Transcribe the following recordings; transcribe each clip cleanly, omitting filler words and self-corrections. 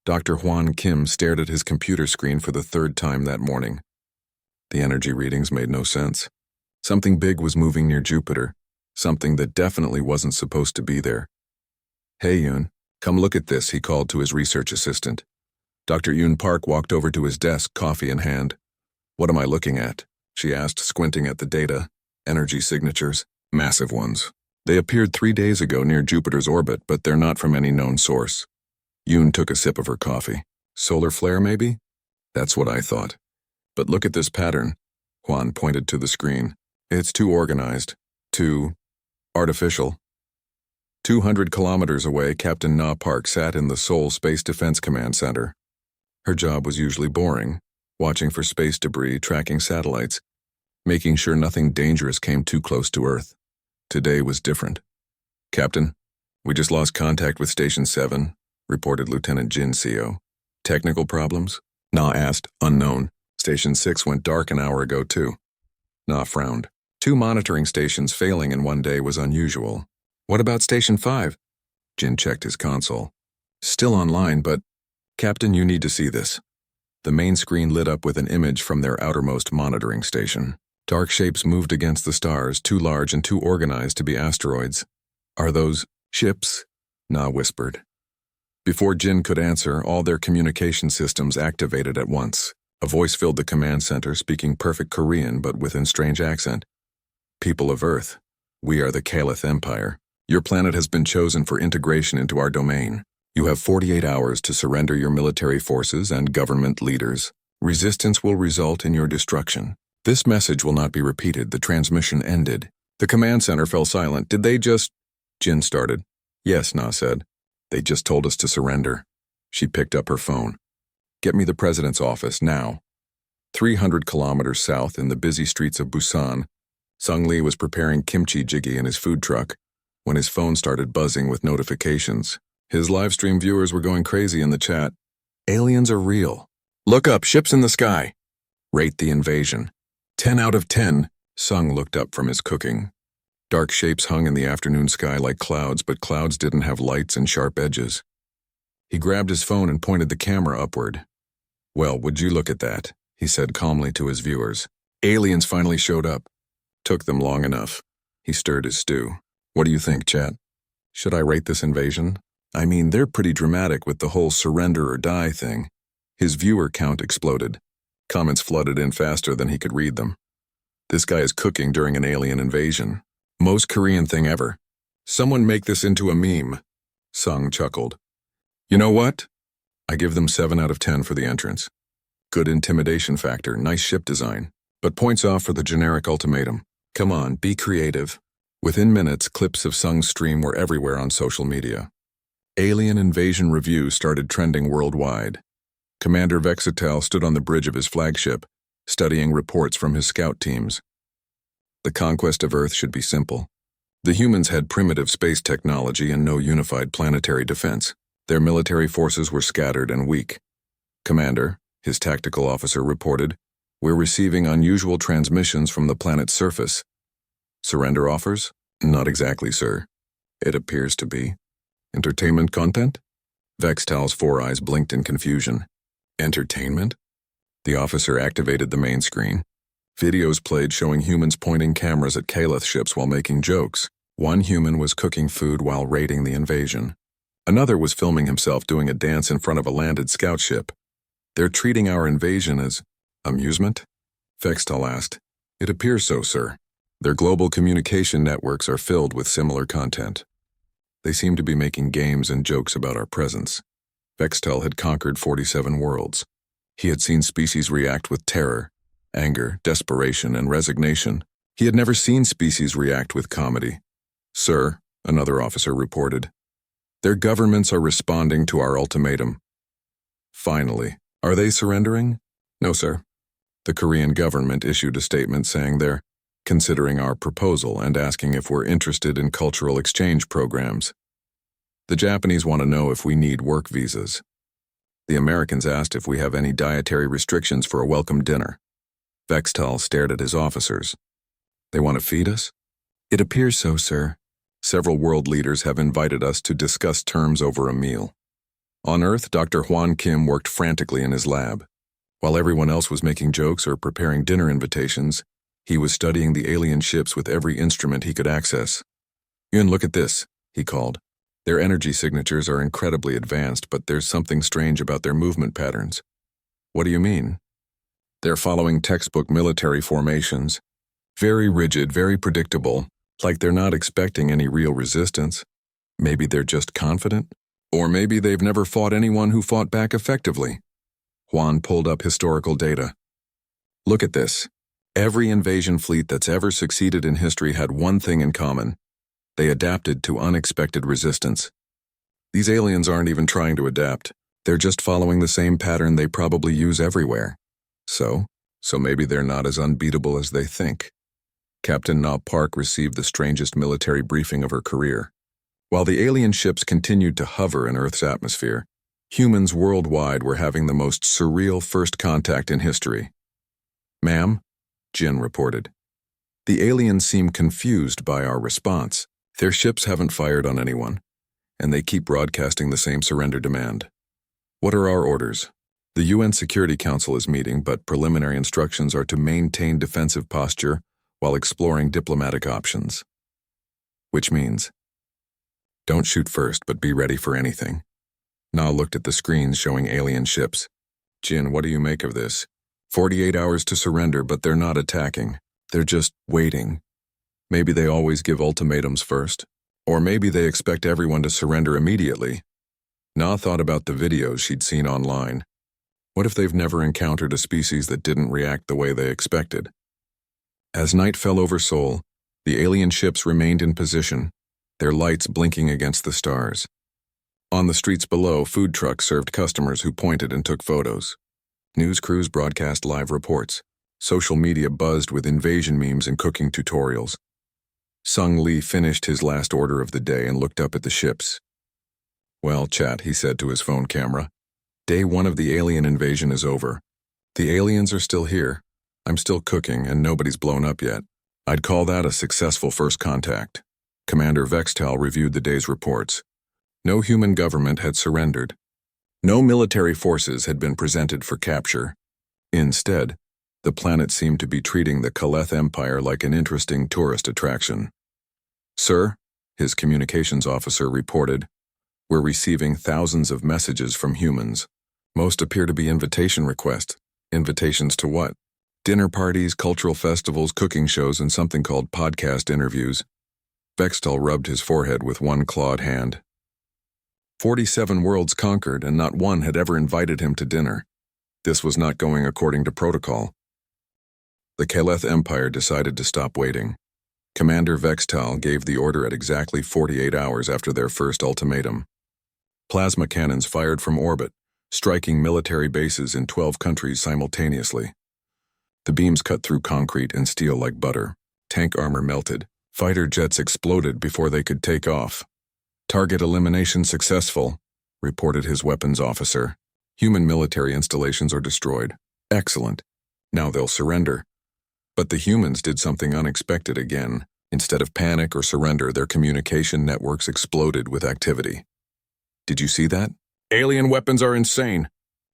Dr. Juan Kim stared at his computer screen for the third time that morning. The energy readings made no sense. Something big was moving near Jupiter, something that definitely wasn't supposed to be there. "Hey, Yoon, come look at this," he called to his research assistant. Dr. Yoon Park walked over to his desk, coffee in hand. "What am I looking at?" she asked, squinting at the data. "Energy signatures. Massive ones. They appeared 3 days ago near Jupiter's orbit, but they're not from any known source." Yoon took a sip of her coffee. "Solar flare, maybe?" "That's what I thought. But look at this pattern." Juan pointed to the screen. "It's too organized. Too artificial." 200 kilometers away, Captain Na Park sat in the Seoul Space Defense Command Center. Her job was usually boring, watching for space debris, tracking satellites, making sure nothing dangerous came too close to Earth. Today was different. "Captain, we just lost contact with Station 7, reported Lieutenant Jin Seo. "Technical problems?" Na asked, unknown. "Station 6 went dark an hour ago, too." Na frowned. 2 monitoring stations failing in one day was unusual. "What about Station 5? Jin checked his console. "Still online, but—" "Captain, you need to see this." The main screen lit up with an image from their outermost monitoring station. Dark shapes moved against the stars, too large and too organized to be asteroids. "Are those ships?" Na whispered. Before Jin could answer, all their communication systems activated at once. A voice filled the command center, speaking perfect Korean but with a strange accent. "People of Earth, we are the Caliph Empire. Your planet has been chosen for integration into our domain. You have 48 hours to surrender your military forces and government leaders. Resistance will result in your destruction." This message will not be repeated. The transmission ended. The command center fell silent. "Did they just—" Jin started. "Yes," Na said. "They just told us to surrender." She picked up her phone. "Get me the president's office, now." 300 kilometers south in the busy streets of Busan, Sung Lee was preparing kimchi jjigae in his food truck when his phone started buzzing with notifications. His livestream viewers were going crazy in the chat. "Aliens are real. Look up, ships in the sky. Rate the invasion. 10 out of 10. Sung looked up from his cooking. Dark shapes hung in the afternoon sky like clouds, but clouds didn't have lights and sharp edges. He grabbed his phone and pointed the camera upward. "Well, would you look at that?" he said calmly to his viewers. "Aliens finally showed up. Took them long enough." He stirred his stew. "What do you think, chat? Should I rate this invasion? I mean, they're pretty dramatic with the whole surrender or die thing." His viewer count exploded. Comments flooded in faster than he could read them. "This guy is cooking during an alien invasion. Most Korean thing ever. Someone make this into a meme." Sung chuckled. "You know what? I give them 7 out of 10 for the entrance. Good intimidation factor, nice ship design, but points off for the generic ultimatum. Come on, be creative." Within minutes, clips of Sung's stream were everywhere on social media. Alien invasion reviews started trending worldwide. Commander Vexatel stood on the bridge of his flagship, studying reports from his scout teams. The conquest of Earth should be simple. The humans had primitive space technology and no unified planetary defense. Their military forces were scattered and weak. "Commander," his tactical officer reported, "we're receiving unusual transmissions from the planet's surface." "Surrender offers?" "Not exactly, sir." "It appears to be." "Entertainment content?" Vextal's 4 eyes blinked in confusion. "Entertainment?" The officer activated the main screen. Videos played showing humans pointing cameras at Caliph ships while making jokes. One human was cooking food while raiding the invasion. Another was filming himself doing a dance in front of a landed scout ship. "They're treating our invasion as amusement?" Vextal asked. "It appears so, sir. Their global communication networks are filled with similar content. They seem to be making games and jokes about our presence." Vextal had conquered 47 worlds. He had seen species react with terror, anger, desperation, and resignation. He had never seen species react with comedy. "Sir," another officer reported, "their governments are responding to our ultimatum." Finally, are they surrendering? "No, sir." The Korean government issued a statement saying they're considering our proposal and asking if we're interested in cultural exchange programs. The Japanese want to know if we need work visas. The Americans asked if we have any dietary restrictions for a welcome dinner. Vextal stared at his officers. "They want to feed us?" "It appears so, sir. Several world leaders have invited us to discuss terms over a meal." On Earth, Dr. Juan Kim worked frantically in his lab. While everyone else was making jokes or preparing dinner invitations, he was studying the alien ships with every instrument he could access. "Yun, look at this," he called. "Their energy signatures are incredibly advanced, but there's something strange about their movement patterns." "What do you mean?" "They're following textbook military formations. Very rigid, very predictable, like they're not expecting any real resistance. Maybe they're just confident? Or maybe they've never fought anyone who fought back effectively." Juan pulled up historical data. "Look at this. Every invasion fleet that's ever succeeded in history had one thing in common. They adapted to unexpected resistance. These aliens aren't even trying to adapt. They're just following the same pattern they probably use everywhere. So maybe they're not as unbeatable as they think." Captain Na Park received the strangest military briefing of her career. While the alien ships continued to hover in Earth's atmosphere, humans worldwide were having the most surreal first contact in history. "Ma'am," Jin reported. "The aliens seem confused by our response. Their ships haven't fired on anyone, and they keep broadcasting the same surrender demand. What are our orders?" "The UN Security Council is meeting, but preliminary instructions are to maintain defensive posture while exploring diplomatic options." "Which means?" "Don't shoot first, but be ready for anything." Na looked at the screens showing alien ships. "Jin, what do you make of this? 48 hours to surrender, but they're not attacking. They're just waiting. Maybe they always give ultimatums first. Or maybe they expect everyone to surrender immediately." Na thought about the videos she'd seen online. What if they've never encountered a species that didn't react the way they expected? As night fell over Seoul, the alien ships remained in position, their lights blinking against the stars. On the streets below, food trucks served customers who pointed and took photos. News crews broadcast live reports. Social media buzzed with invasion memes and cooking tutorials. Sung Lee finished his last order of the day and looked up at the ships. "Well, chat," he said to his phone camera. "Day 1 of the alien invasion is over. The aliens are still here. I'm still cooking, and nobody's blown up yet. I'd call that a successful first contact." Commander Vextal reviewed the day's reports. No human government had surrendered. No military forces had been presented for capture. Instead, the planet seemed to be treating the Kaleth Empire like an interesting tourist attraction. "Sir," his communications officer reported, "we're receiving thousands of messages from humans. Most appear to be invitation requests. Invitations to what? Dinner parties, cultural festivals, cooking shows, and something called podcast interviews." Vextal rubbed his forehead with one clawed hand. 47 worlds conquered, and not one had ever invited him to dinner. This was not going according to protocol. The Kaleth Empire decided to stop waiting. Commander Vextal gave the order at exactly 48 hours after their first ultimatum. Plasma cannons fired from orbit, striking military bases in 12 countries simultaneously. The beams cut through concrete and steel like butter. Tank armor melted. Fighter jets exploded before they could take off. "Target elimination successful," reported his weapons officer. "Human military installations are destroyed." "Excellent. Now they'll surrender." But the humans did something unexpected again. Instead of panic or surrender, their communication networks exploded with activity. "Did you see that? Alien weapons are insane.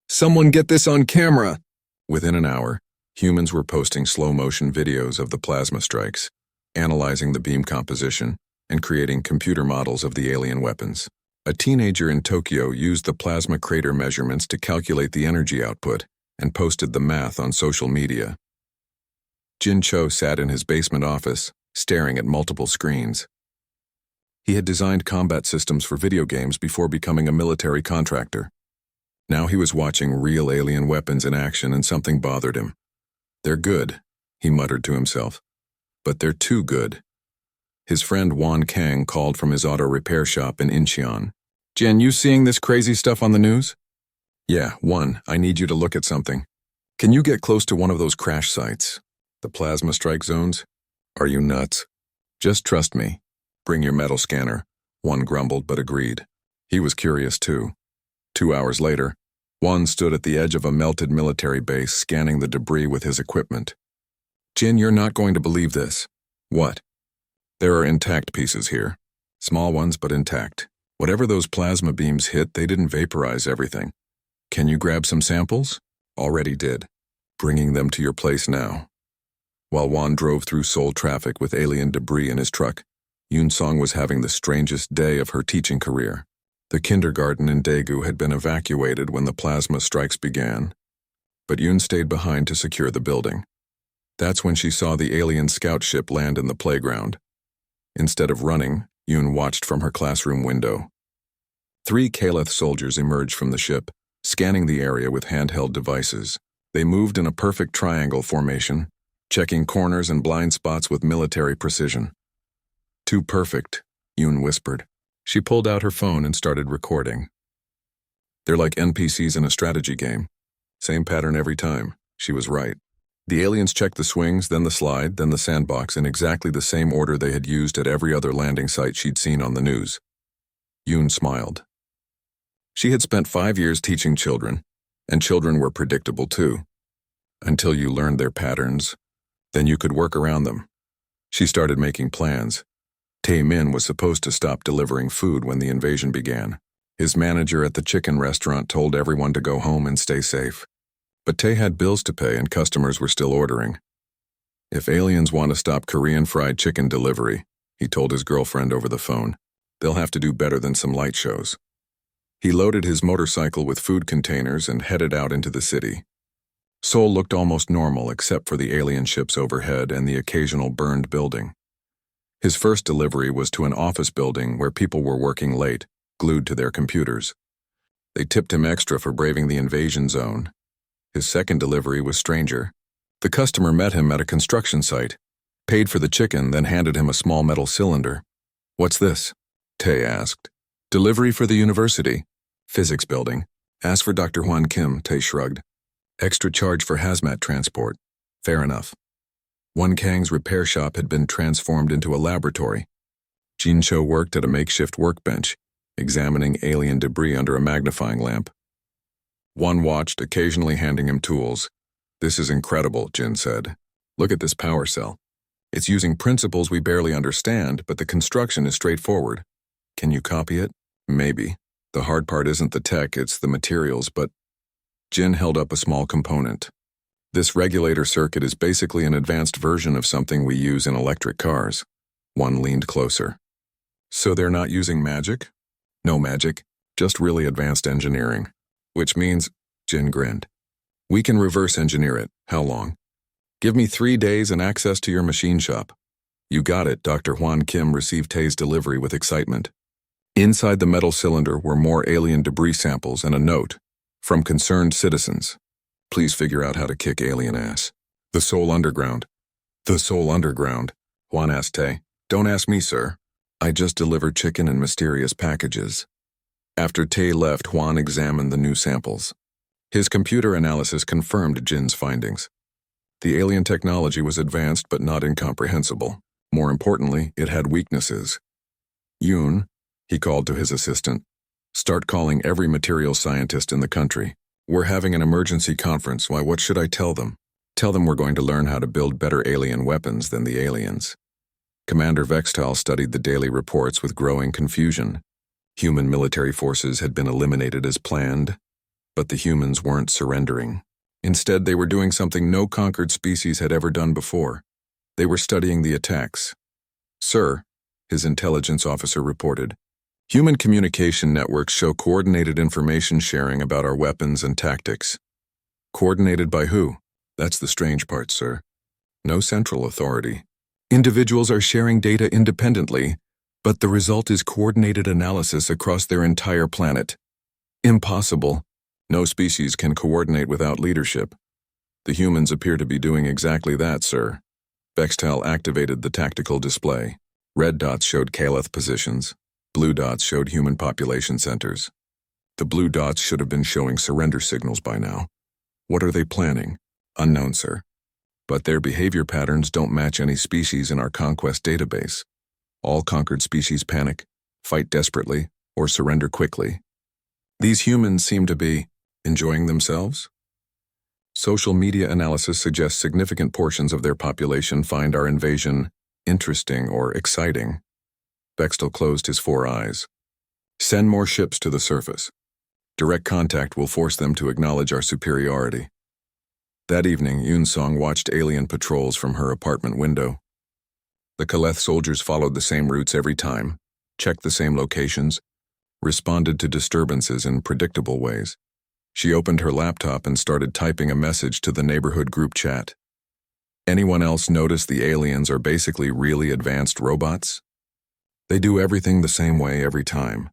Someone get this on camera." Within an hour, humans were posting slow-motion videos of the plasma strikes, analyzing the beam composition, and creating computer models of the alien weapons. A teenager in Tokyo used the plasma crater measurements to calculate the energy output and posted the math on social media. Jin Cho sat in his basement office, staring at multiple screens. He had designed combat systems for video games before becoming a military contractor. Now he was watching real alien weapons in action, and something bothered him. "They're good," he muttered to himself, "but they're too good." His friend Wan Kang called from his auto repair shop in Incheon. "Jen, you seeing this crazy stuff on the news?" "Yeah, Wan, I need you to look at something. Can you get close to one of those crash sites? The plasma strike zones? Are you nuts?" "Just trust me. Bring your metal scanner," Wan grumbled but agreed. He was curious too. 2 hours later, Wan stood at the edge of a melted military base, scanning the debris with his equipment. "Jin, you're not going to believe this." "What?" "There are intact pieces here. Small ones, but intact. Whatever those plasma beams hit, they didn't vaporize everything. Can you grab some samples? Already did. Bringing them to your place now. While Juan drove through Seoul traffic with alien debris in his truck, Yoon Song was having the strangest day of her teaching career. The kindergarten in Daegu had been evacuated when the plasma strikes began, but Yoon stayed behind to secure the building. That's when she saw the alien scout ship land in the playground. Instead of running, Yoon watched from her classroom window. 3 Kaleth soldiers emerged from the ship, scanning the area with handheld devices. They moved in a perfect triangle formation, checking corners and blind spots with military precision. "Too perfect," Yoon whispered. She pulled out her phone and started recording. "They're like NPCs in a strategy game. Same pattern every time." She was right. The aliens checked the swings, then the slide, then the sandbox in exactly the same order they had used at every other landing site she'd seen on the news. Yoon smiled. She had spent 5 years teaching children, and children were predictable too. Until you learned their patterns, then you could work around them. She started making plans. Tae Min was supposed to stop delivering food when the invasion began. His manager at the chicken restaurant told everyone to go home and stay safe. But Tae had bills to pay and customers were still ordering. "If aliens want to stop Korean fried chicken delivery," he told his girlfriend over the phone, "they'll have to do better than some light shows." He loaded his motorcycle with food containers and headed out into the city. Seoul looked almost normal except for the alien ships overhead and the occasional burned building. His first delivery was to an office building where people were working late, glued to their computers. They tipped him extra for braving the invasion zone. His second delivery was stranger. The customer met him at a construction site, paid for the chicken, then handed him a small metal cylinder. "What's this?" Tae asked. "Delivery for the university. Physics building. Ask for Dr. Hwan Kim," Tae shrugged. "Extra charge for hazmat transport. Fair enough." Won Kang's repair shop had been transformed into a laboratory. Jin Cho worked at a makeshift workbench, examining alien debris under a magnifying lamp. One watched, occasionally handing him tools. "This is incredible," Jin said. "Look at this power cell. It's using principles we barely understand, but the construction is straightforward. Can you copy it? Maybe. The hard part isn't the tech, it's the materials, but..." Jin held up a small component. "This regulator circuit is basically an advanced version of something we use in electric cars." One leaned closer. "So they're not using magic?" "No magic, just really advanced engineering." "Which means," Jin grinned, "we can reverse engineer it. How long?" "Give me 3 days and access to your machine shop." "You got it." Dr. Hwan Kim received Tae's delivery with excitement. Inside the metal cylinder were more alien debris samples and a note from concerned citizens. "Please figure out how to kick alien ass." "The Seoul Underground." "The Seoul Underground?" Hwan asked Tae. "Don't ask me, sir. I just deliver chicken and mysterious packages." After Tae left, Hwan examined the new samples. His computer analysis confirmed Jin's findings. The alien technology was advanced but not incomprehensible. More importantly, it had weaknesses. "Yoon," he called to his assistant, "start calling every material scientist in the country. We're having an emergency conference. Why, what should I tell them? Tell them we're going to learn how to build better alien weapons than the aliens." Commander Vextal studied the daily reports with growing confusion. Human military forces had been eliminated as planned, but the humans weren't surrendering. Instead, they were doing something no conquered species had ever done before. They were studying the attacks. "Sir," his intelligence officer reported, "human communication networks show coordinated information sharing about our weapons and tactics." "Coordinated by who?" "That's the strange part, sir. No central authority. Individuals are sharing data independently, but the result is coordinated analysis across their entire planet. Impossible. No species can coordinate without leadership. The humans appear to be doing exactly that, sir." Bextel activated the tactical display. Red dots showed Kaleth positions. Blue dots showed human population centers. The blue dots should have been showing surrender signals by now. "What are they planning?" "Unknown, sir. But their behavior patterns don't match any species in our conquest database. All conquered species panic, fight desperately, or surrender quickly. These humans seem to be enjoying themselves." Social media analysis suggests significant portions of their population find our invasion interesting or exciting. Bextel closed his 4 eyes. Send more ships to the surface. Direct contact will force them to acknowledge our superiority. That evening, Yunsong watched alien patrols from her apartment window. The Kaleth soldiers followed the same routes every time, checked the same locations, responded to disturbances in predictable ways. She opened her laptop and started typing a message to the neighborhood group chat. Anyone else notice the aliens are basically really advanced robots? They do everything the same way every time.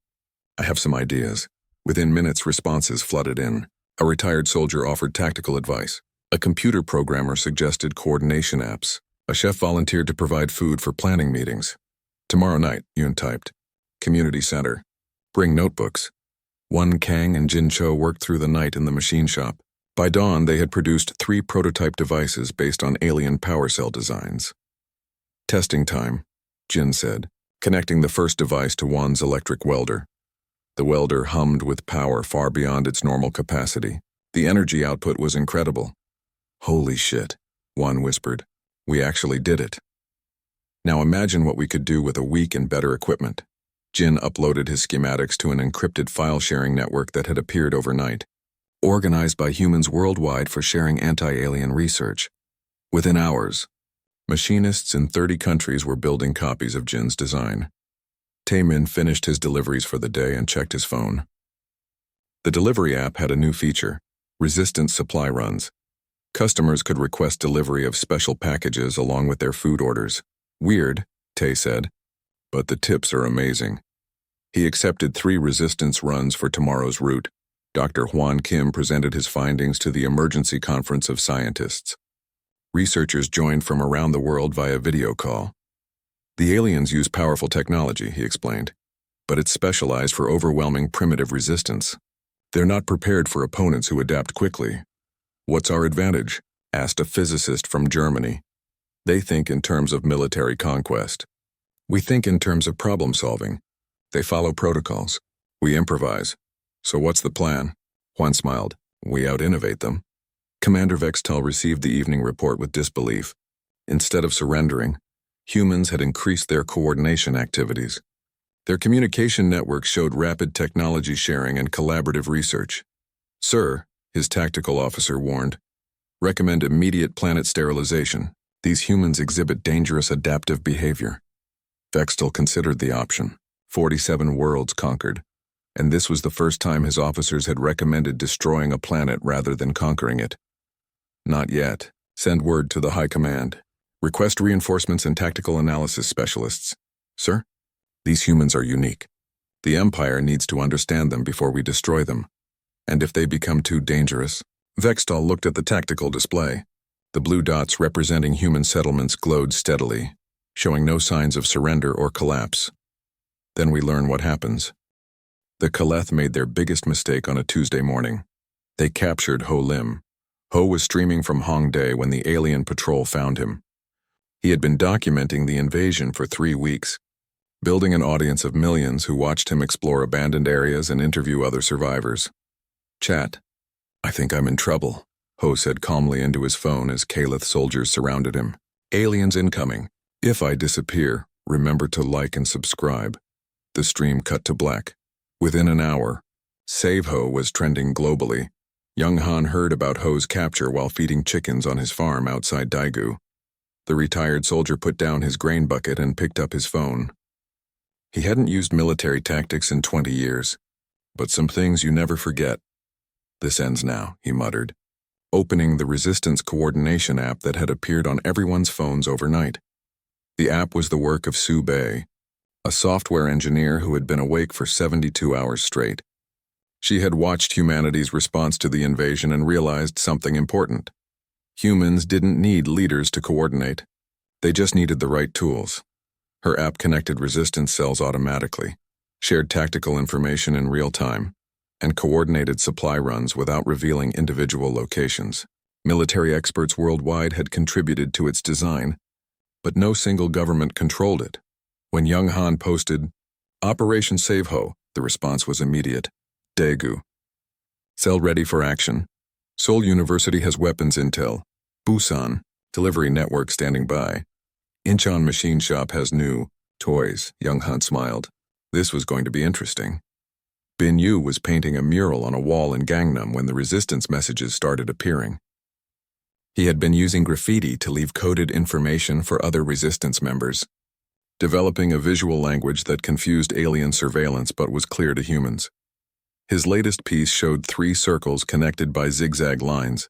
I have some ideas. Within minutes, responses flooded in. A retired soldier offered tactical advice. A computer programmer suggested coordination apps. A chef volunteered to provide food for planning meetings. Tomorrow night, Yoon typed. Community center. Bring notebooks. Won Kang and Jin Cho worked through the night in the machine shop. By dawn, they had produced 3 prototype devices based on alien power cell designs. Testing time, Jin said, connecting the first device to Won's electric welder. The welder hummed with power far beyond its normal capacity. The energy output was incredible. Holy shit, Won whispered. We actually did it. Now imagine what we could do with a weak and better equipment. Jin uploaded his schematics to an encrypted file-sharing network that had appeared overnight, organized by humans worldwide for sharing anti-alien research. Within hours, machinists in 30 countries were building copies of Jin's design. Taemin finished his deliveries for the day and checked his phone. The delivery app had a new feature, resistance supply runs. Customers could request delivery of special packages along with their food orders. Weird, Tae said, but the tips are amazing. He accepted 3 resistance runs for tomorrow's route. Dr. Hwan Kim presented his findings to the Emergency Conference of Scientists. Researchers joined from around the world via video call. The aliens use powerful technology, he explained, but it's specialized for overwhelming primitive resistance. They're not prepared for opponents who adapt quickly. What's our advantage? Asked a physicist from Germany. They think in terms of military conquest. We think in terms of problem solving. They follow protocols. We improvise. So what's the plan? Juan smiled. We out-innovate them. Commander Vextel received the evening report with disbelief. Instead of surrendering, humans had increased their coordination activities. Their communication network showed rapid technology sharing and collaborative research. Sir, his tactical officer warned, recommend immediate planet sterilization. These humans exhibit dangerous adaptive behavior. Vextel considered the option. 47 worlds conquered. And this was the first time his officers had recommended destroying a planet rather than conquering it. Not yet. Send word to the High Command. Request reinforcements and tactical analysis specialists. Sir? These humans are unique. The Empire needs to understand them before we destroy them. And if they become too dangerous... Vextal looked at the tactical display. The blue dots representing human settlements glowed steadily, showing no signs of surrender or collapse. Then we learn what happens. The Kaleth made their biggest mistake on a Tuesday morning. They captured Ho Lim. Ho was streaming from Hongdae when the alien patrol found him. He had been documenting the invasion for 3 weeks, building an audience of millions who watched him explore abandoned areas and interview other survivors. Chat. I think I'm in trouble, Ho said calmly into his phone as Kaleth soldiers surrounded him. Aliens incoming. If I disappear, remember to like and subscribe. The stream cut to black. Within an hour, Save Ho was trending globally. Young Han heard about Ho's capture while feeding chickens on his farm outside Daegu. The retired soldier put down his grain bucket and picked up his phone. He hadn't used military tactics in 20 years, but some things you never forget. This ends now, he muttered, opening the resistance coordination app that had appeared on everyone's phones overnight. The app was the work of Su Bei, a software engineer who had been awake for 72 hours straight. She had watched humanity's response to the invasion and realized something important. Humans didn't need leaders to coordinate. They just needed the right tools. Her app connected resistance cells automatically, shared tactical information in real time, and coordinated supply runs without revealing individual locations. Military experts worldwide had contributed to its design, but no single government controlled it. When Young Han posted, Operation Save Ho, the response was immediate. Daegu. Cell ready for action. Seoul University has weapons intel. Busan, delivery network standing by. Incheon Machine Shop has new toys. Young Han smiled. This was going to be interesting. Bin Yu was painting a mural on a wall in Gangnam when the resistance messages started appearing. He had been using graffiti to leave coded information for other resistance members, developing a visual language that confused alien surveillance but was clear to humans. His latest piece showed 3 circles connected by zigzag lines.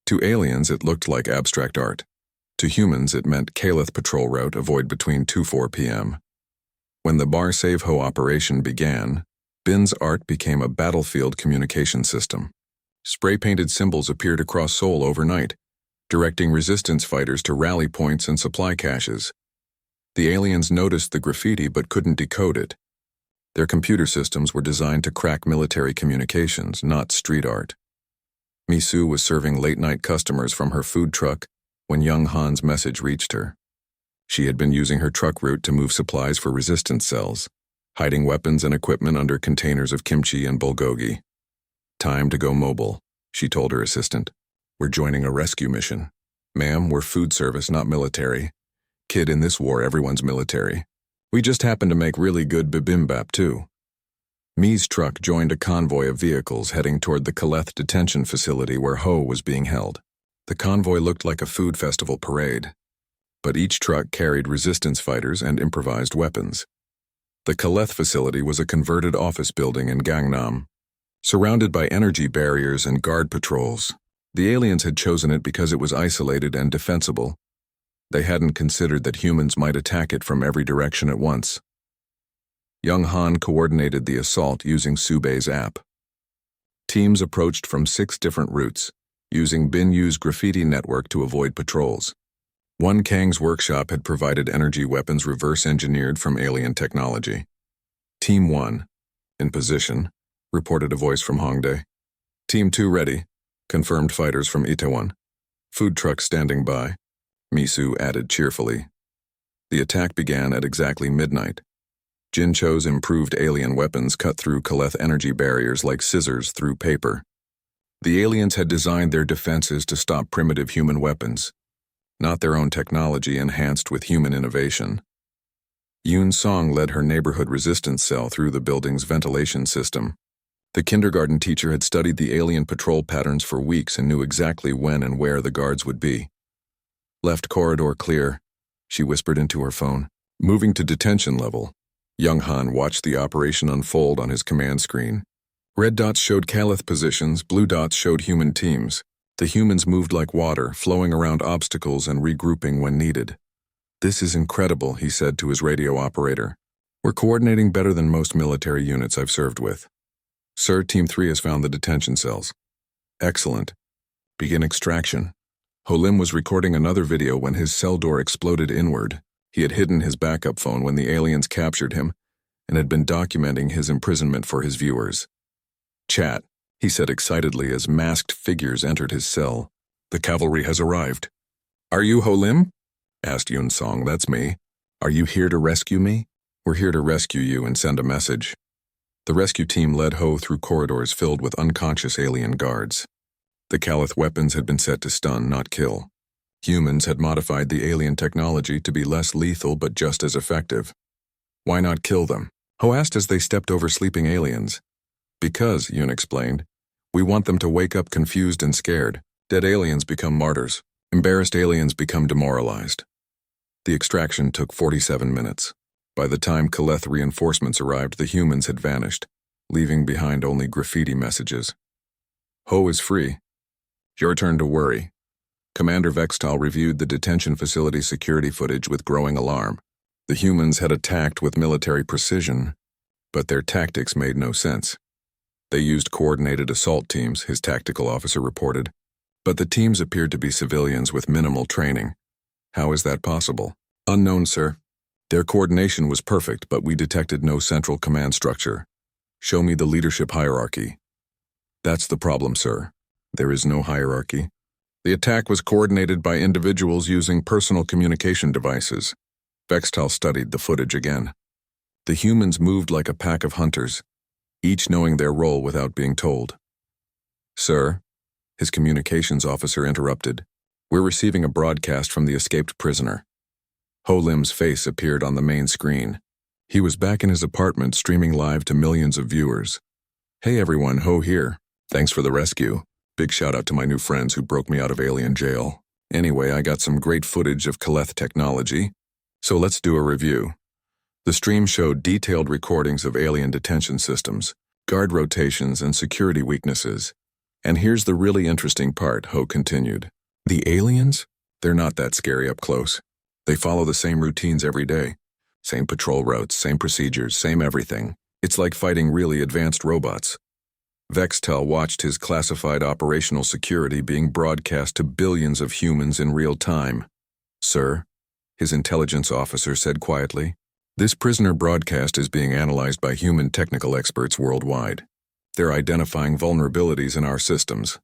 To aliens, it looked like abstract art. To humans, it meant Kaleth patrol route avoid between 2-4 p.m. When the Bar Save Ho operation began, Bin's art became a battlefield communication system. Spray-painted symbols appeared across Seoul overnight, directing resistance fighters to rally points and supply caches. The aliens noticed the graffiti but couldn't decode it. Their computer systems were designed to crack military communications, not street art. Misu was serving late-night customers from her food truck when Young Han's message reached her. She had been using her truck route to move supplies for resistance cells, hiding weapons and equipment under containers of kimchi and bulgogi. "Time to go mobile," she told her assistant. "We're joining a rescue mission. Ma'am, we're food service, not military. Kid, in this war, everyone's military. We just happen to make really good bibimbap, too." Mi's truck joined a convoy of vehicles heading toward the Kaleth detention facility where Ho was being held. The convoy looked like a food festival parade, but each truck carried resistance fighters and improvised weapons. The Kaleth facility was a converted office building in Gangnam, surrounded by energy barriers and guard patrols. The aliens had chosen it because it was isolated and defensible. They hadn't considered that humans might attack it from every direction at once. Young Han coordinated the assault using Subei's app. Teams approached from 6 different routes, using Bin Yu's graffiti network to avoid patrols. One Kang's workshop had provided energy weapons reverse-engineered from alien technology. Team 1, in position, reported a voice from Hongdae. Team 2 ready, confirmed fighters from Itaewon. Food truck standing by, Misu added cheerfully. The attack began at exactly midnight. Jin Cho's improved alien weapons cut through Kaleth energy barriers like scissors through paper. The aliens had designed their defenses to stop primitive human weapons, not their own technology enhanced with human innovation. Yoon Song led her neighborhood resistance cell through the building's ventilation system. The kindergarten teacher had studied the alien patrol patterns for weeks and knew exactly when and where the guards would be. "Left corridor clear," she whispered into her phone. Moving to detention level, Young Han watched the operation unfold on his command screen. Red dots showed Kaleth positions, blue dots showed human teams. The humans moved like water, flowing around obstacles and regrouping when needed. "This is incredible," he said to his radio operator. "We're coordinating better than most military units I've served with." "Sir, Team 3 has found the detention cells." "Excellent. Begin extraction." Ho Lim was recording another video when his cell door exploded inward. He had hidden his backup phone when the aliens captured him and had been documenting his imprisonment for his viewers. "Chat," he said excitedly as masked figures entered his cell. "The cavalry has arrived." "Are you Ho Lim?" asked Yoon Song. "That's me. Are you here to rescue me?" "We're here to rescue you and send a message." The rescue team led Ho through corridors filled with unconscious alien guards. The Kaleth weapons had been set to stun, not kill. Humans had modified the alien technology to be less lethal but just as effective. "Why not kill them?" Ho asked as they stepped over sleeping aliens. "Because," Yoon explained, "we want them to wake up confused and scared. Dead aliens become martyrs. Embarrassed aliens become demoralized." The extraction took 47 minutes. By the time Kaleth reinforcements arrived, the humans had vanished, leaving behind only graffiti messages. "Ho is free. Your turn to worry." Commander Vextal reviewed the detention facility security footage with growing alarm. The humans had attacked with military precision, but their tactics made no sense. They used coordinated assault teams, his tactical officer reported, but the teams appeared to be civilians with minimal training. "How is that possible?" "Unknown, sir. Their coordination was perfect, but we detected no central command structure. Show me the leadership hierarchy." "That's the problem, sir. There is no hierarchy. The attack was coordinated by individuals using personal communication devices." Vextal studied the footage again. "The humans moved like a pack of hunters, each knowing their role without being told." "Sir," his communications officer interrupted, "we're receiving a broadcast from the escaped prisoner." Ho Lim's face appeared on the main screen. He was back in his apartment streaming live to millions of viewers. "Hey everyone, Ho here. Thanks for the rescue. Big shout out to my new friends who broke me out of alien jail. Anyway, I got some great footage of Kaleth technology, so let's do a review." The stream showed detailed recordings of alien detention systems, guard rotations, and security weaknesses. "And here's the really interesting part," Ho continued. "The aliens? They're not that scary up close. They follow the same routines every day. Same patrol routes, same procedures, same everything. It's like fighting really advanced robots." Vextel watched his classified operational security being broadcast to billions of humans in real time. "Sir," his intelligence officer said quietly, "this prisoner broadcast is being analyzed by human technical experts worldwide. They're identifying vulnerabilities in our systems.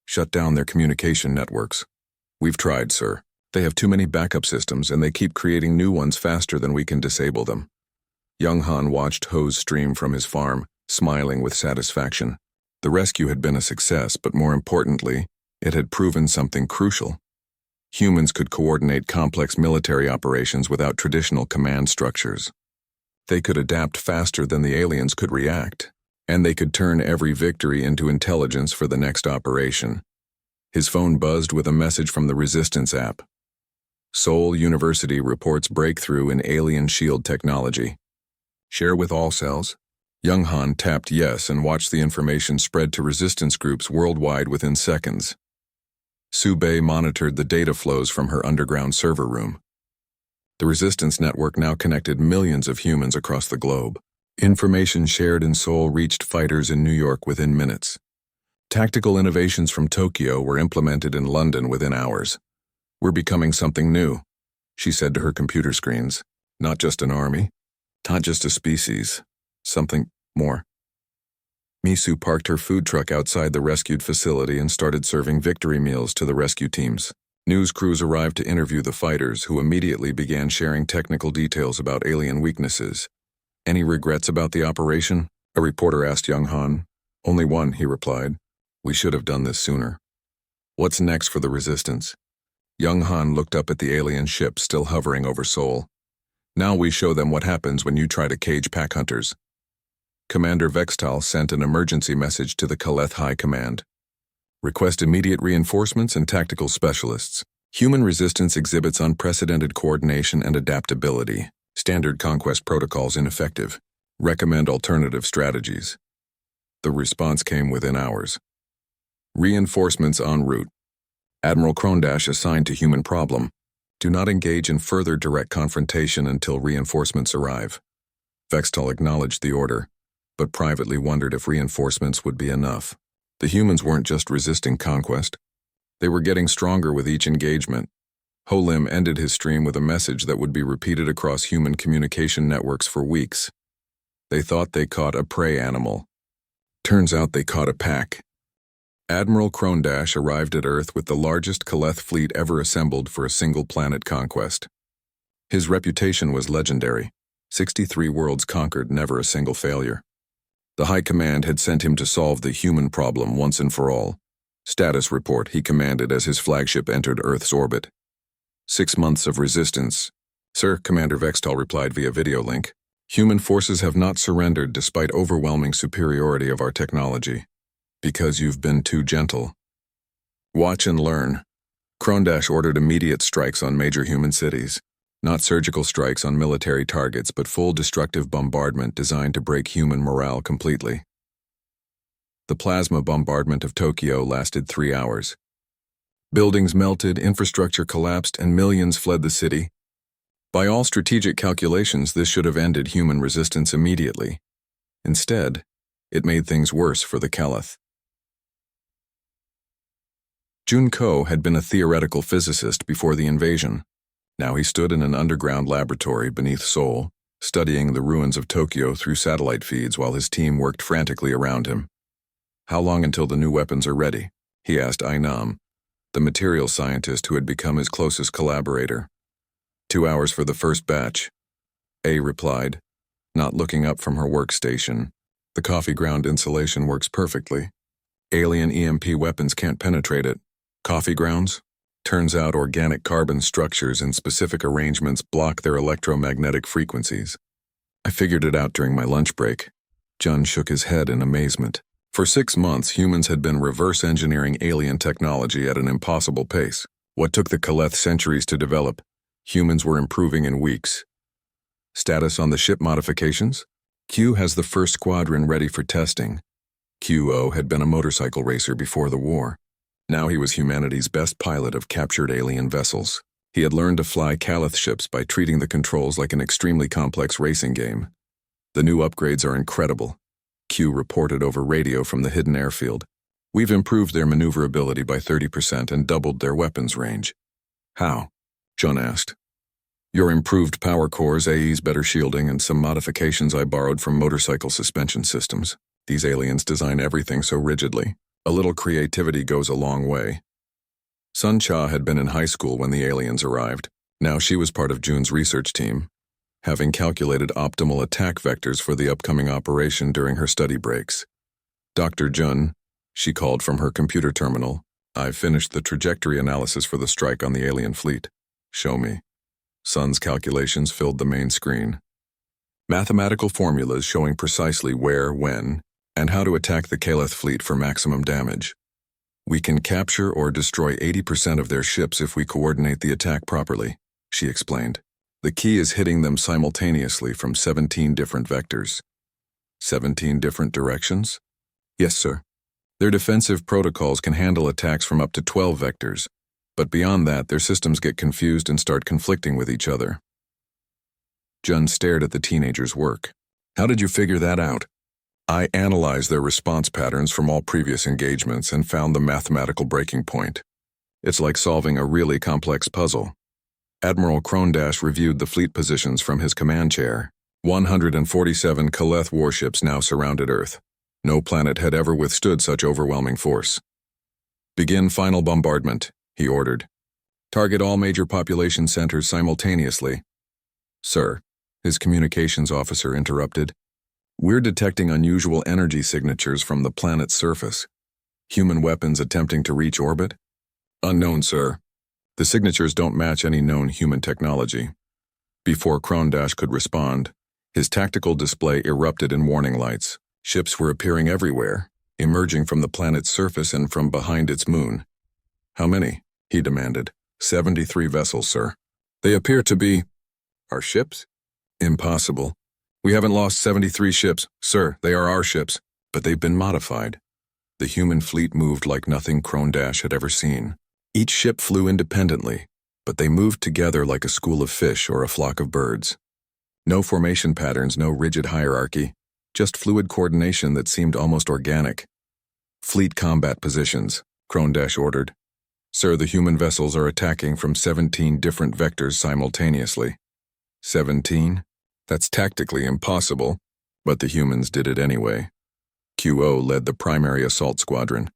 Shut down their communication networks. We've tried, sir. They have too many backup systems and they keep creating new ones faster than we can disable them." Young Han watched Ho's stream from his farm, smiling with satisfaction. The rescue had been a success, but more importantly, it had proven something crucial. Humans could coordinate complex military operations without traditional command structures. They could adapt faster than the aliens could react, and they could turn every victory into intelligence for the next operation. His phone buzzed with a message from the Resistance app. "Seoul University reports breakthrough in alien shield technology. Share with all cells." Young Han tapped yes and watched the information spread to resistance groups worldwide within seconds. Su Bei monitored the data flows from her underground server room. The resistance network now connected millions of humans across the globe. Information shared in Seoul reached fighters in New York within minutes. Tactical innovations from Tokyo were implemented in London within hours. "We're becoming something new," she said to her computer screens. "Not just an army, not just a species, something more." Misu parked her food truck outside the rescued facility and started serving victory meals to the rescue teams. News crews arrived to interview the fighters, who immediately began sharing technical details about alien weaknesses. "Any regrets about the operation?" a reporter asked Young Han. "Only one," he replied. "We should have done this sooner." "What's next for the resistance?" Young Han looked up at the alien ship still hovering over Seoul. "Now we show them what happens when you try to cage pack hunters." Commander Vextal sent an emergency message to the Kaleth High Command. "Request immediate reinforcements and tactical specialists. Human resistance exhibits unprecedented coordination and adaptability. Standard conquest protocols ineffective. Recommend alternative strategies." The response came within hours. "Reinforcements en route. Admiral Krondash assigned to human problem. Do not engage in further direct confrontation until reinforcements arrive." Vextal acknowledged the order, but privately wondered if reinforcements would be enough. The humans weren't just resisting conquest. They were getting stronger with each engagement. Ho Lim ended his stream with a message that would be repeated across human communication networks for weeks. They thought they caught a prey animal. Turns out they caught a pack. Admiral Krondash arrived at Earth with the largest Kaleth fleet ever assembled for a single planet conquest. His reputation was legendary. 63 worlds conquered, never a single failure. The High Command had sent him to solve the human problem once and for all. "Status report," he commanded as his flagship entered Earth's orbit. 6 months of resistance. "Sir," Commander Vextal replied via video link. "Human forces have not surrendered despite overwhelming superiority of our technology. Because you've been too gentle. Watch and learn." Krondash ordered immediate strikes on major human cities. Not surgical strikes on military targets, but full destructive bombardment designed to break human morale completely. The plasma bombardment of Tokyo lasted 3 hours. Buildings melted, infrastructure collapsed, and millions fled the city. By all strategic calculations, this should have ended human resistance immediately. Instead, it made things worse for the Kaleth. Junko had been a theoretical physicist before the invasion. Now he stood in an underground laboratory beneath Seoul, studying the ruins of Tokyo through satellite feeds while his team worked frantically around him. "How long until the new weapons are ready?" he asked Ainam, the materials scientist who had become his closest collaborator. 2 hours for the first batch," A replied, not looking up from her workstation. "The coffee ground insulation works perfectly. Alien EMP weapons can't penetrate it. Coffee grounds? Turns out organic carbon structures in specific arrangements block their electromagnetic frequencies. I figured it out during my lunch break. Jun shook his head in amazement. For 6 months, humans had been reverse engineering alien technology at an impossible pace. What took the Kaleth centuries to develop, humans were improving in weeks. Status on the ship modifications? Q has the first squadron ready for testing. QO had been a motorcycle racer before the war. Now he was humanity's best pilot of captured alien vessels. He had learned to fly Kaleth ships by treating the controls like an extremely complex racing game. The new upgrades are incredible, Q reported over radio from the hidden airfield. We've improved their maneuverability by 30% and doubled their weapons range. How? Jun asked. Your improved power cores, AE's better shielding, and some modifications I borrowed from motorcycle suspension systems. These aliens design everything so rigidly. A little creativity goes a long way. Sun Cha had been in high school when the aliens arrived. Now she was part of Jun's research team, having calculated optimal attack vectors for the upcoming operation during her study breaks. Dr. Jun, she called from her computer terminal, I've finished the trajectory analysis for the strike on the alien fleet. Show me. Sun's calculations filled the main screen. Mathematical formulas showing precisely where, when, and how to attack the Kaleth fleet for maximum damage. We can capture or destroy 80% of their ships if we coordinate the attack properly, she explained. The key is hitting them simultaneously from 17 different vectors. 17 different directions? Yes, sir. Their defensive protocols can handle attacks from up to 12 vectors, but beyond that, their systems get confused and start conflicting with each other. Jun stared at the teenager's work. How did you figure that out? I analyzed their response patterns from all previous engagements and found the mathematical breaking point. It's like solving a really complex puzzle. Admiral Krondash reviewed the fleet positions from his command chair. 147 Kaleth warships now surrounded Earth. No planet had ever withstood such overwhelming force. Begin final bombardment, he ordered. Target all major population centers simultaneously. Sir, his communications officer interrupted. We're detecting unusual energy signatures from the planet's surface. Human weapons attempting to reach orbit? Unknown, sir. The signatures don't match any known human technology. Before Krondash could respond, his tactical display erupted in warning lights. Ships were appearing everywhere, emerging from the planet's surface and from behind its moon. How many? He demanded. 73 vessels, sir. They appear to be... Our ships? Impossible. We haven't lost 73 ships, sir. They are our ships, but they've been modified. The human fleet moved like nothing Krondash had ever seen. Each ship flew independently, but they moved together like a school of fish or a flock of birds. No formation patterns, no rigid hierarchy, just fluid coordination that seemed almost organic. Fleet combat positions, Krondash ordered. Sir, the human vessels are attacking from 17 different vectors simultaneously. 17? That's tactically impossible, but the humans did it anyway. QO led the primary assault squadron,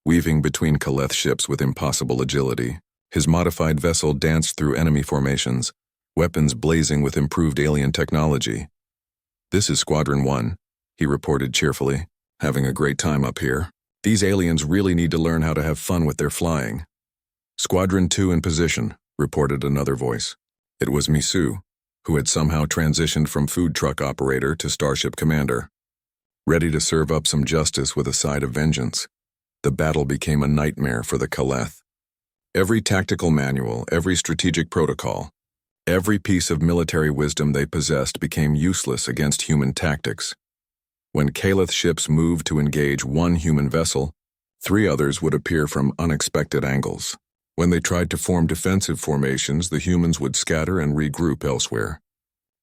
weaving between Kaleth ships with impossible agility. His modified vessel danced through enemy formations, weapons blazing with improved alien technology. This is Squadron 1, he reported cheerfully, having a great time up here. These aliens really need to learn how to have fun with their flying. Squadron 2 in position, reported another voice. It was Misu, who had somehow transitioned from food truck operator to starship commander. Ready to serve up some justice with a side of vengeance. The battle became a nightmare for the Kaleth. Every tactical manual, every strategic protocol, every piece of military wisdom they possessed became useless against human tactics. When Kaleth ships moved to engage one human vessel, 3 others would appear from unexpected angles. When they tried to form defensive formations, the humans would scatter and regroup elsewhere.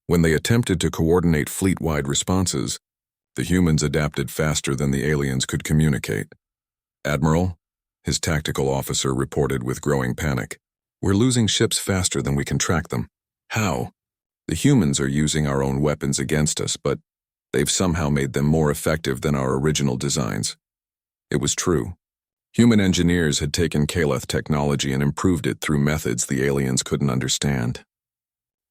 When they attempted to coordinate fleet-wide responses, the humans adapted faster than the aliens could communicate. Admiral, his tactical officer reported with growing panic. We're losing ships faster than we can track them. How? The humans are using our own weapons against us, but they've somehow made them more effective than our original designs. It was true. Human engineers had taken Kaleth technology and improved it through methods the aliens couldn't understand.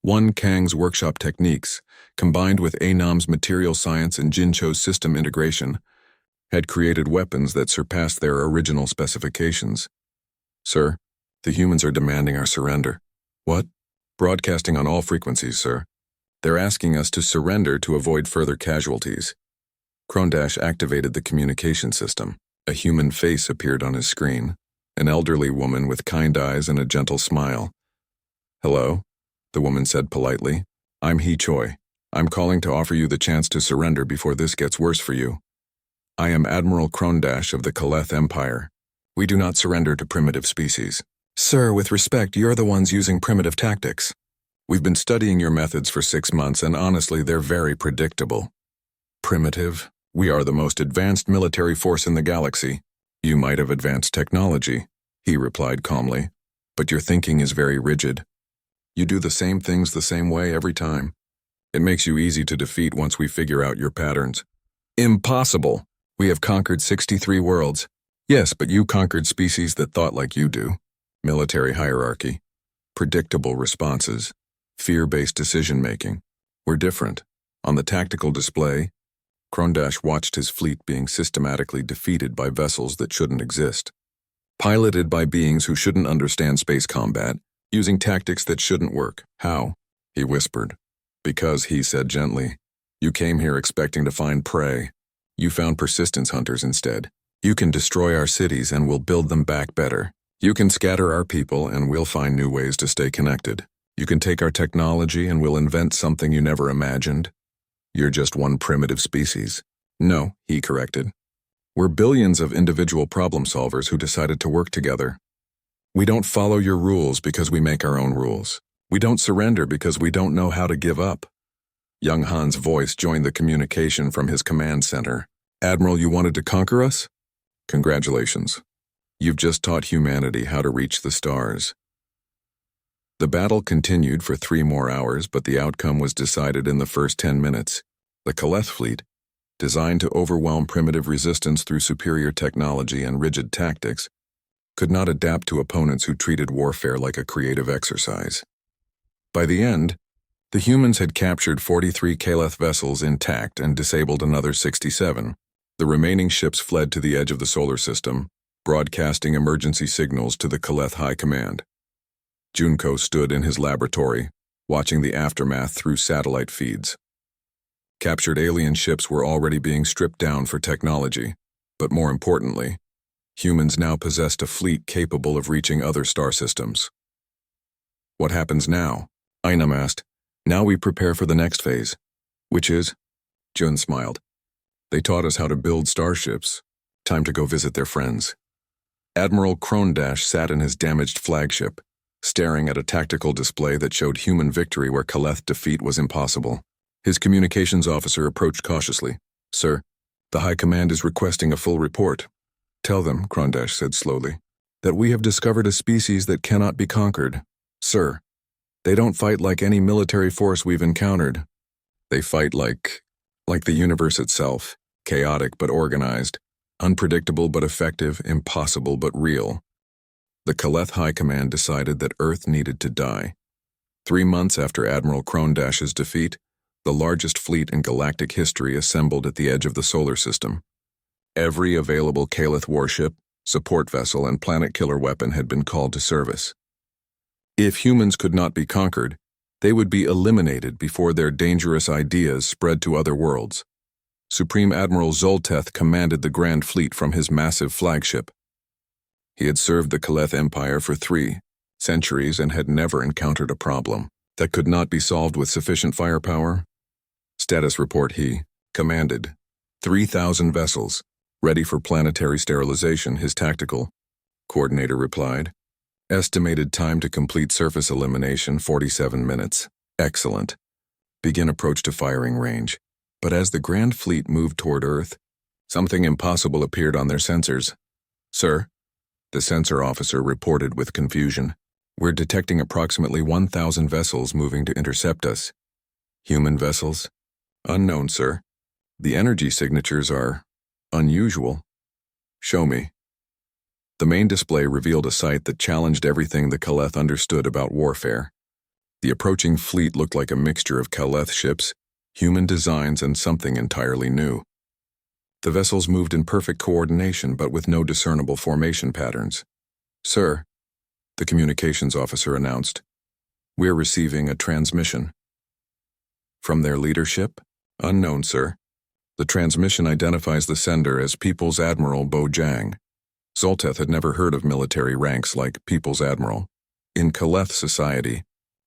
One Kang's workshop techniques, combined with Anam's material science and Jincho's system integration, had created weapons that surpassed their original specifications. Sir, the humans are demanding our surrender. What? Broadcasting on all frequencies, sir. They're asking us to surrender to avoid further casualties. Krondash activated the communication system. A human face appeared on his screen, an elderly woman with kind eyes and a gentle smile. "Hello," the woman said politely. "I'm He Choi. I'm calling to offer you the chance to surrender before this gets worse for you. I am Admiral Krondash of the Kaleth Empire. We do not surrender to primitive species." "Sir, with respect, you're the ones using primitive tactics. We've been studying your methods for 6 months, and honestly, they're very predictable." "Primitive? We are the most advanced military force in the galaxy. You might have advanced technology," he replied calmly, "but your thinking is very rigid. You do the same things the same way every time. It makes you easy to defeat once we figure out your patterns." "Impossible! We have conquered 63 worlds." "Yes, but you conquered species that thought like you do. Military hierarchy, predictable responses, fear-based decision-making. We're different. On the tactical display, Krondash watched his fleet being systematically defeated by vessels that shouldn't exist. Piloted by beings who shouldn't understand space combat, using tactics that shouldn't work. "How?" he whispered. "Because," he said gently, "you came here expecting to find prey. You found persistence hunters instead. You can destroy our cities and we'll build them back better. You can scatter our people and we'll find new ways to stay connected. You can take our technology and we'll invent something you never imagined. You're just one primitive species." "No," he corrected. "We're billions of individual problem solvers who decided to work together. We don't follow your rules because we make our own rules. We don't surrender because we don't know how to give up." Young Han's voice joined the communication from his command center. "Admiral, you wanted to conquer us? Congratulations. You've just taught humanity how to reach the stars." The battle continued for 3 more hours, but the outcome was decided in the first 10 minutes. The Kaleth fleet, designed to overwhelm primitive resistance through superior technology and rigid tactics, could not adapt to opponents who treated warfare like a creative exercise. By the end, the humans had captured 43 Kaleth vessels intact and disabled another 67. The remaining ships fled to the edge of the solar system, broadcasting emergency signals to the Kaleth High Command. Junko stood in his laboratory, watching the aftermath through satellite feeds. Captured alien ships were already being stripped down for technology, but more importantly, humans now possessed a fleet capable of reaching other star systems. "What happens now?" Einam asked. "Now we prepare for the next phase." "Which is?" Jun smiled. "They taught us how to build starships. Time to go visit their friends." Admiral Krondash sat in his damaged flagship, staring at a tactical display that showed human victory where Kaleth defeat was impossible. His communications officer approached cautiously. "Sir, the High Command is requesting a full report." "Tell them," Krondash said slowly, "that we have discovered a species that cannot be conquered. Sir, they don't fight like any military force we've encountered. They fight like the universe itself, chaotic but organized, unpredictable but effective, impossible but real." The Kaleth High Command decided that Earth needed to die. 3 months after Admiral Krondash's defeat, the largest fleet in galactic history assembled at the edge of the solar system. Every available Kaleth warship, support vessel, and planet-killer weapon had been called to service. If humans could not be conquered, they would be eliminated before their dangerous ideas spread to other worlds. Supreme Admiral Zolteth commanded the Grand Fleet from his massive flagship. He had served the Kaleth Empire for 3 centuries and had never encountered a problem that could not be solved with sufficient firepower. Status report: he commanded 3,000 vessels, ready for planetary sterilization, his tactical coordinator replied. Estimated time to complete surface elimination, 47 minutes. Excellent. Begin approach to firing range. But as the Grand Fleet moved toward Earth, something impossible appeared on their sensors. "Sir," the sensor officer reported with confusion, "we're detecting approximately 1,000 vessels moving to intercept us." "Human vessels?" "Unknown, sir. The energy signatures are unusual." "Show me." The main display revealed a sight that challenged everything the Kaleth understood about warfare. The approaching fleet looked like a mixture of Kaleth ships, human designs, and something entirely new. The vessels moved in perfect coordination but with no discernible formation patterns. "Sir," the communications officer announced, "we're receiving a transmission." From their leadership? Unknown, sir. The transmission identifies the sender as People's Admiral Bojang. Zolteth had never heard of military ranks like People's Admiral. In Kaleth society,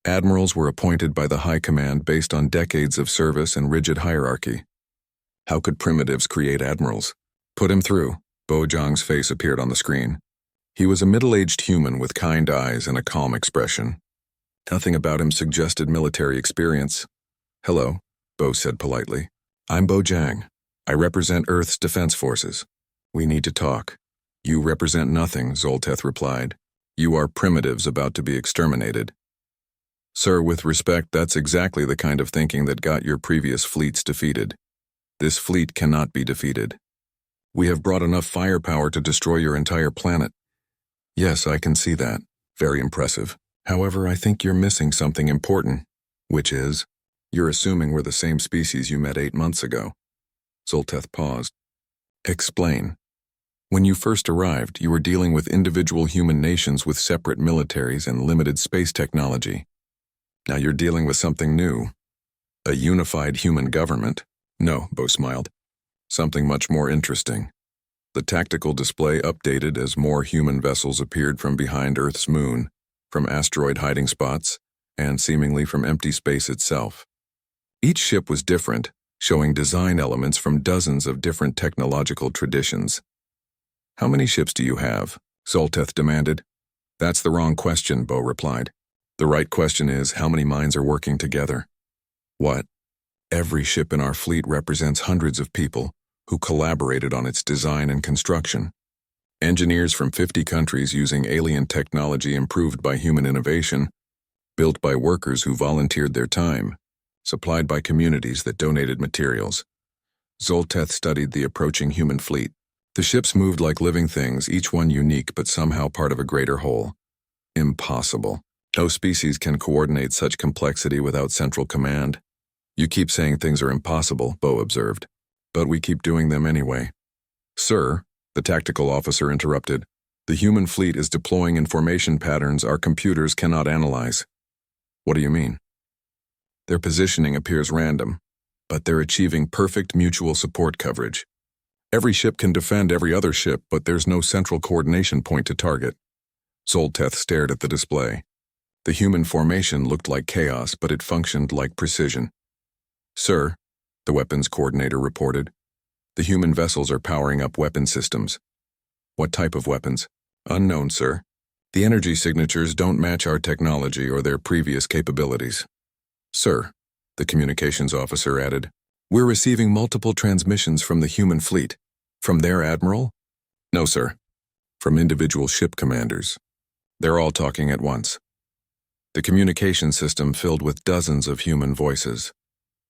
admirals were appointed by the High Command based on decades of service and rigid hierarchy. How could primitives create admirals? Put him through. Bojang's face appeared on the screen. He was a middle-aged human with kind eyes and a calm expression. Nothing about him suggested military experience. Hello, Bo said politely. I'm Bojang. I represent Earth's defense forces. We need to talk. You represent nothing, Zolteth replied. You are primitives about to be exterminated. Sir, with respect, that's exactly the kind of thinking that got your previous fleets defeated. This fleet cannot be defeated. We have brought enough firepower to destroy your entire planet. Yes, I can see that. Very impressive. However, I think you're missing something important, which is, you're assuming we're the same species you met 8 months ago. Zolteth paused. Explain. When you first arrived, you were dealing with individual human nations with separate militaries and limited space technology. Now you're dealing with something new. A unified human government. No, Bo smiled. Something much more interesting. The tactical display updated as more human vessels appeared from behind Earth's moon, from asteroid hiding spots, and seemingly from empty space itself. Each ship was different, showing design elements from dozens of different technological traditions. How many ships do you have? Zolteth demanded. That's the wrong question, Bo replied. The right question is, how many minds are working together? What? Every ship in our fleet represents hundreds of people who collaborated on its design and construction. Engineers from 50 countries using alien technology improved by human innovation, built by workers who volunteered their time, supplied by communities that donated materials. Zolteth studied the approaching human fleet. The ships moved like living things, each one unique but somehow part of a greater whole. Impossible. No species can coordinate such complexity without central command. You keep saying things are impossible, Bo observed. But we keep doing them anyway. Sir, the tactical officer interrupted, the human fleet is deploying information patterns our computers cannot analyze. What do you mean? Their positioning appears random, but they're achieving perfect mutual support coverage. Every ship can defend every other ship, but there's no central coordination point to target. Zolteth stared at the display. The human formation looked like chaos, but it functioned like precision. Sir, the weapons coordinator reported, the human vessels are powering up weapon systems. What type of weapons? Unknown, sir. The energy signatures don't match our technology or their previous capabilities. Sir, the communications officer added, we're receiving multiple transmissions from the human fleet. From their admiral? No, sir. From individual ship commanders. They're all talking at once. The communication system filled with dozens of human voices.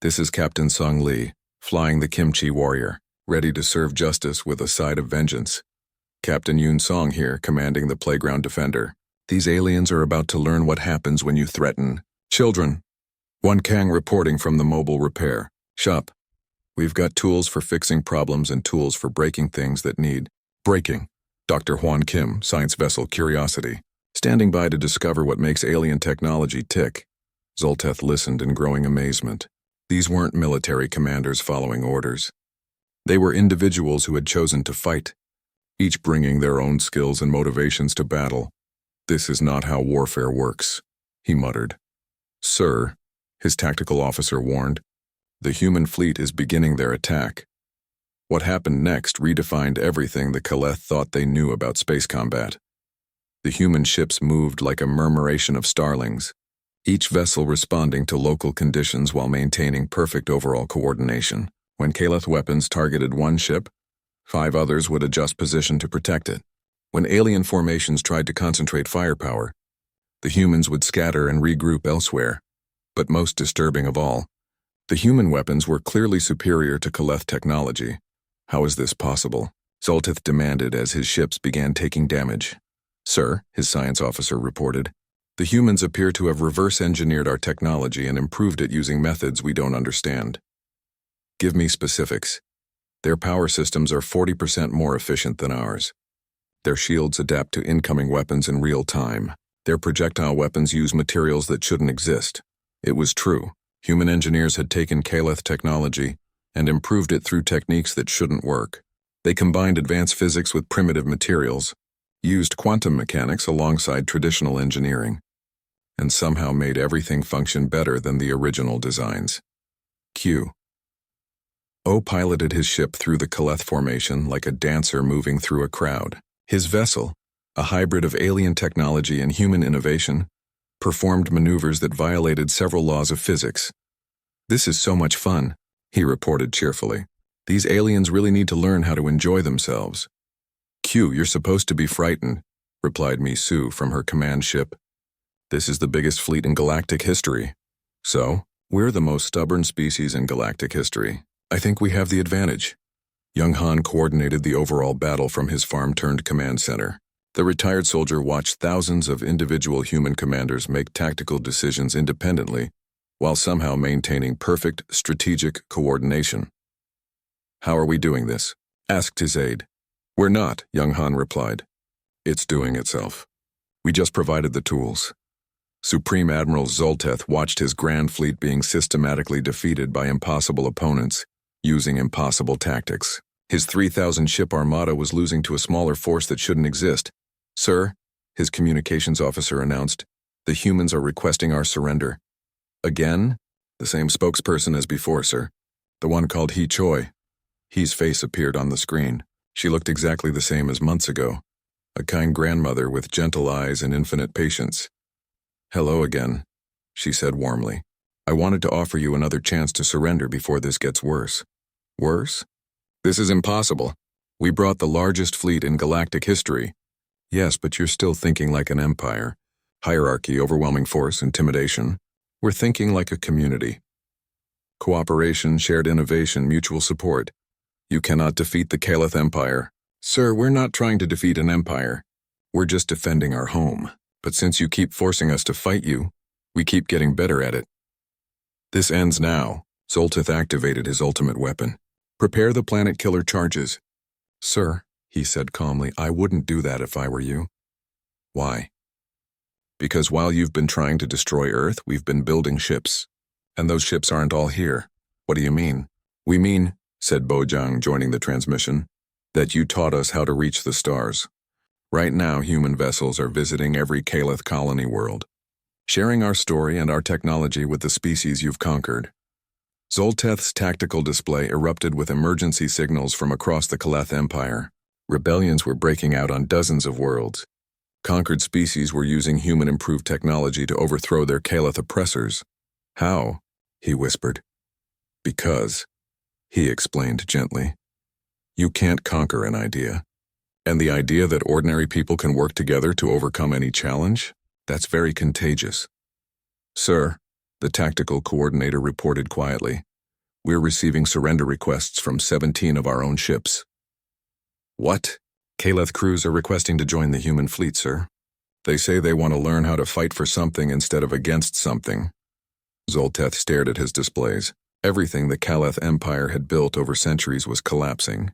This is Captain Sung Lee, flying the Kimchi Warrior, ready to serve justice with a side of vengeance. Captain Yoon Song here, commanding the Playground Defender. These aliens are about to learn what happens when you threaten children. One Kang reporting from the mobile repair shop. We've got tools for fixing problems and tools for breaking things that need breaking. Dr. Hwan Kim, Science Vessel Curiosity, standing by to discover what makes alien technology tick. Zolteth listened in growing amazement. These weren't military commanders following orders. They were individuals who had chosen to fight, each bringing their own skills and motivations to battle. This is not how warfare works, he muttered. Sir, his tactical officer warned, the human fleet is beginning their attack. What happened next redefined everything the Kaleth thought they knew about space combat. The human ships moved like a murmuration of starlings, each vessel responding to local conditions while maintaining perfect overall coordination. When Kaleth weapons targeted one ship, 5 others would adjust position to protect it. When alien formations tried to concentrate firepower, the humans would scatter and regroup elsewhere. But most disturbing of all, the human weapons were clearly superior to Kaleth technology. How is this possible? Zolteth demanded as his ships began taking damage. Sir, his science officer reported, the humans appear to have reverse-engineered our technology and improved it using methods we don't understand. Give me specifics. Their power systems are 40% more efficient than ours. Their shields adapt to incoming weapons in real time. Their projectile weapons use materials that shouldn't exist. It was true. Human engineers had taken Kaleth technology and improved it through techniques that shouldn't work. They combined advanced physics with primitive materials, used quantum mechanics alongside traditional engineering, and somehow made everything function better than the original designs. Q. O piloted his ship through the Kaleth formation like a dancer moving through a crowd. His vessel, a hybrid of alien technology and human innovation, performed maneuvers that violated several laws of physics. "This is so much fun," he reported cheerfully. "These aliens really need to learn how to enjoy themselves." "Q, you're supposed to be frightened," replied Misu from her command ship. "This is the biggest fleet in galactic history. So, we're the most stubborn species in galactic history. I think we have the advantage." Young Han coordinated the overall battle from his farm-turned-command center. The retired soldier watched thousands of individual human commanders make tactical decisions independently, while somehow maintaining perfect strategic coordination. "How are we doing this?" asked his aide. "We're not," young Han replied. "It's doing itself. We just provided the tools." Supreme Admiral Zolteth watched his grand fleet being systematically defeated by impossible opponents, using impossible tactics. His 3,000-ship armada was losing to a smaller force that shouldn't exist. "Sir," his communications officer announced, "the humans are requesting our surrender." "Again?" "The same spokesperson as before, sir. The one called He Choi." He's face appeared on the screen. She looked exactly the same as months ago. A kind grandmother with gentle eyes and infinite patience. "Hello again," she said warmly. "I wanted to offer you another chance to surrender before this gets worse." "Worse?" "This is impossible. We brought the largest fleet in galactic history." "Yes, but you're still thinking like an empire. Hierarchy, overwhelming force, intimidation. We're thinking like a community. Cooperation, shared innovation, mutual support. You cannot defeat the Kaleth Empire." "Sir, we're not trying to defeat an empire. We're just defending our home. But since you keep forcing us to fight you, we keep getting better at it." "This ends now." Zolteth activated his ultimate weapon. "Prepare the planet killer charges." "Sir," he said calmly, "I wouldn't do that if I were you." "Why?" "Because while you've been trying to destroy Earth, we've been building ships. And those ships aren't all here." "What do you mean?" "We mean," said Bojang, joining the transmission, "that you taught us how to reach the stars. Right now, human vessels are visiting every Kaleth colony world, sharing our story and our technology with the species you've conquered." Zolteth's tactical display erupted with emergency signals from across the Kaleth Empire. Rebellions were breaking out on dozens of worlds. Conquered species were using human-improved technology to overthrow their Kaleth oppressors. "How?" he whispered. "Because," he explained gently, "you can't conquer an idea. And the idea that ordinary people can work together to overcome any challenge? That's very contagious." "Sir," the tactical coordinator reported quietly, "we're receiving surrender requests from 17 of our own ships." "What?" "Kaleth crews are requesting to join the human fleet, sir. They say they want to learn how to fight for something instead of against something." Zolteth stared at his displays. Everything the Kaleth Empire had built over centuries was collapsing.